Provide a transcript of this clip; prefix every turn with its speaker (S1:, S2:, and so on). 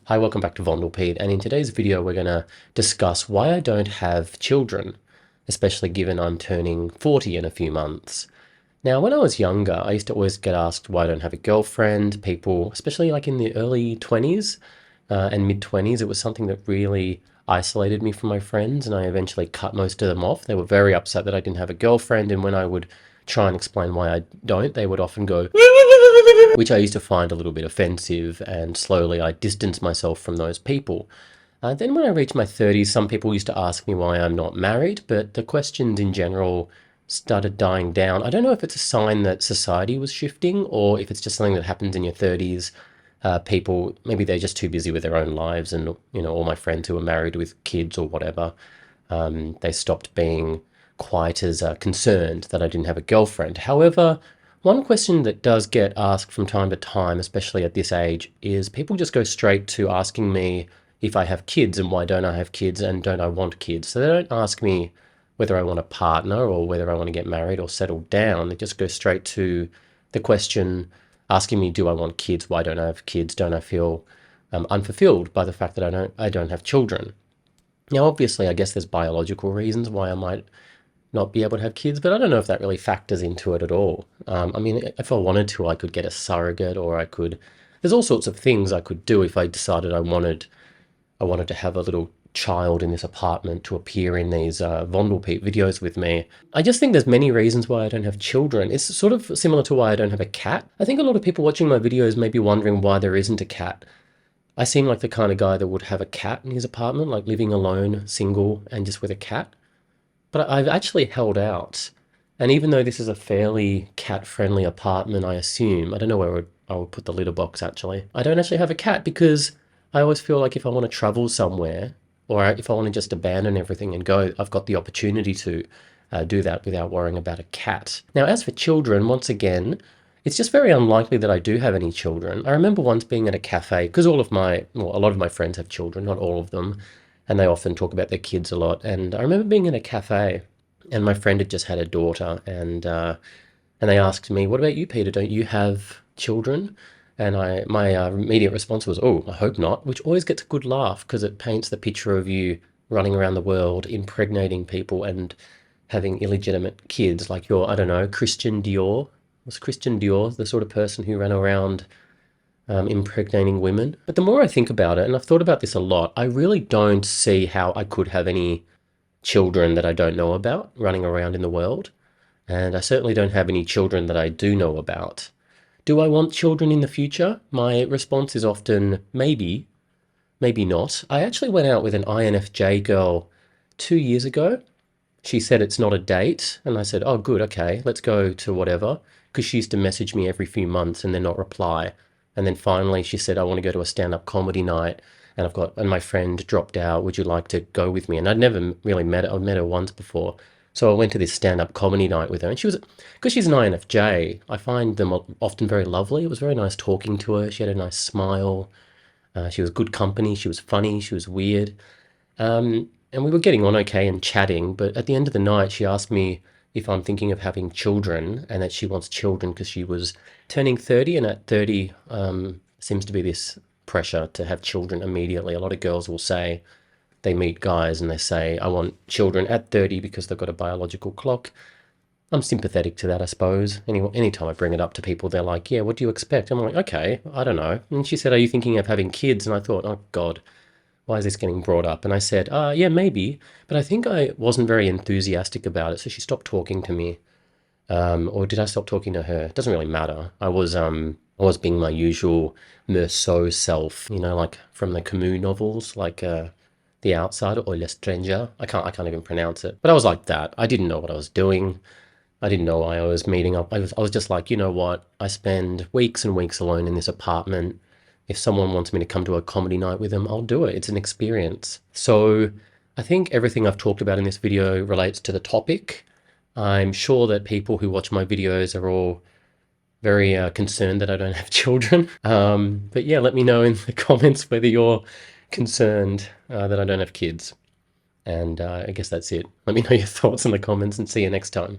S1: Hi, welcome back to Pete, and in today's video we're going to discuss why I don't have children, especially given I'm turning 40 in a few months. Now, when I was younger, I used to always get asked why I don't have a girlfriend. People, especially like in the early 20s and mid-20s, it was something that really isolated me from my friends, and I eventually cut most of them off. They were very upset that I didn't have a girlfriend, and when I would try and explain why I don't, they would often go, which I used to find a little bit offensive, and slowly I distanced myself from those people. Then when I reached my 30s, some people used to ask me why I'm not married, but the questions in general started dying down. I don't know if it's a sign that society was shifting or if it's just something that happens in your 30s. People, maybe they're just too busy with their own lives, and all my friends who are married with kids or whatever, they stopped being quite as concerned that I didn't have a girlfriend. However, one question that does get asked from time to time, especially at this age, is people just go straight to asking me if I have kids and why don't I have kids and don't I want kids. So they don't ask me whether I want a partner or whether I want to get married or settle down. They just go straight to the question asking me, do I want kids? Why don't I have kids? Don't I feel unfulfilled by the fact that I don't have children? Now, obviously, I guess there's biological reasons why I might not be able to have kids, but I don't know if that really factors into it at all. I mean, if I wanted to, I could get a surrogate, or I could. There's all sorts of things I could do if I decided I wanted to have a little child in this apartment to appear in these Vondelpeet videos with me. I just think there's many reasons why I don't have children. It's sort of similar to why I don't have a cat. I think a lot of people watching my videos may be wondering why there isn't a cat. I seem like the kind of guy that would have a cat in his apartment, like living alone, single, and just with a cat. But I've actually held out. And even though this is a fairly cat-friendly apartment, I assume, I don't know where I would put the litter box actually, I don't actually have a cat because I always feel like if I want to travel somewhere, or if I want to just abandon everything and go, I've got the opportunity to do that without worrying about a cat. Now, as for children, once again, it's just very unlikely that I do have any children. I remember once being at a cafe, because a lot of my friends have children, not all of them, and they often talk about their kids a lot. And I remember being in a cafe, and my friend had just had a daughter, and they asked me, "What about you, Peter? Don't you have children?" And my immediate response was, "Oh, I hope not," which always gets a good laugh because it paints the picture of you running around the world, impregnating people and having illegitimate kids, like you're, I don't know, Christian Dior. Was Christian Dior the sort of person who ran around impregnating women? But the more I think about it, and I've thought about this a lot, I really don't see how I could have any children that I don't know about running around in the world. And I certainly don't have any children that I do know about. Do I want children in the future? My response is often maybe, maybe not. I actually went out with an INFJ girl 2 years ago. She said it's not a date, and I said, oh, good, okay, let's go to whatever, because she used to message me every few months and then not reply. And then finally she said, I want to go to a stand-up comedy night, and my friend dropped out, would you like to go with me? And I'd never really met her. I'd met her once before. So I went to this stand-up comedy night with her, and because she's an INFJ, I find them often very lovely. It was very nice talking to her. She had a nice smile. She was good company. She was funny. She was weird. And we were getting on okay and chatting, but at the end of the night, she asked me if I'm thinking of having children, and that she wants children because she was turning 30, and at 30 seems to be this pressure to have children immediately. A lot of girls will say they meet guys and they say, I want children at 30 because they've got a biological clock. I'm sympathetic to that, I suppose. Anytime I bring it up to people, they're like, yeah, what do you expect? I'm like, okay, I don't know. And she said, are you thinking of having kids? And I thought, oh, God, why is this getting brought up? And I said, yeah, maybe. But I think I wasn't very enthusiastic about it, so she stopped talking to me. Or did I stop talking to her? It doesn't really matter. I was being my usual Meursault self, like from the Camus novels, like The Outsider or Le Stranger. I can't even pronounce it. But I was like that. I didn't know what I was doing. I didn't know why I was meeting up. I was just like, you know what? I spend weeks and weeks alone in this apartment. If someone wants me to come to a comedy night with them, I'll do it. It's an experience. So I think everything I've talked about in this video relates to the topic. I'm sure that people who watch my videos are all very concerned that I don't have children. But yeah, let me know in the comments whether you're concerned that I don't have kids. And I guess that's it. Let me know your thoughts in the comments and see you next time.